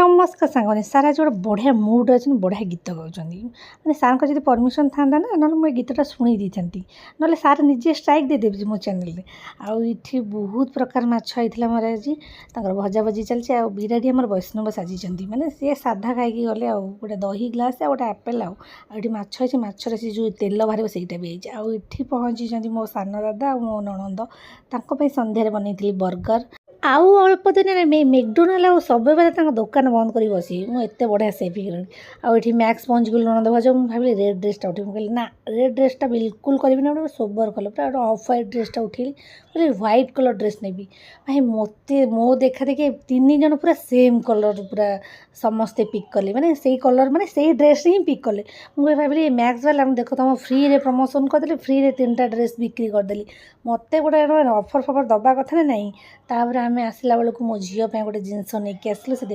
नमस्कार सांगने सारा जो बढ़िया मुड अच्छे बढ़िया गीत गाँच मैंने सार को जब परमिशन था ना ना मुझे गीतटा शुणी दी था ना सार निजे स्ट्राइक देदेवी मो चैनल आठी बहुत प्रकार माछ मोर आज भजा भजी चलती बिराड़ी आम वैष्णव साजिश मैंने सी साधा खाई गले गोटे दही ग्लास गोटे आपेल आठी माछ माछर से जो तेल बाहर सहीटा भी होती पहुँची मो सान दादा मो नणंद सन्धार बनई बर्गर आउ अल्प दिन मैकडोनाल्ड और सब दुकान बंद कर बसी मुझे बढ़िया सेफ हो गई मैक्स पहुँच गलु ननद भज मुझे भावी रेड ड्रेसटा उठे मुझे ना रेड ड्रेसटा बिल्कुल करी ना गोटे सोबर कलर पूरा गोटे ऑफ व्हाइट ड्रेसटा उठेली बोले व्हाइट कलर ड्रेस नेबी भाई मत मो देखा देखी 3 जन पूरा सेम कलर पूरा समस्ते पिक कले मैंने से कलर मैंने से ड्रेस ही पिक कले मुझे भाविली मैक्स वाला देख तुम फ्री रे प्रमोशन करदे फ्री रे 3टा ड्रेस बिक्री करदेली मत गोटे ऑफर फफर दबा कथा ना नहीं तापर आम आसला बेलू मो झील गोटे जिनस नहीं आसलु से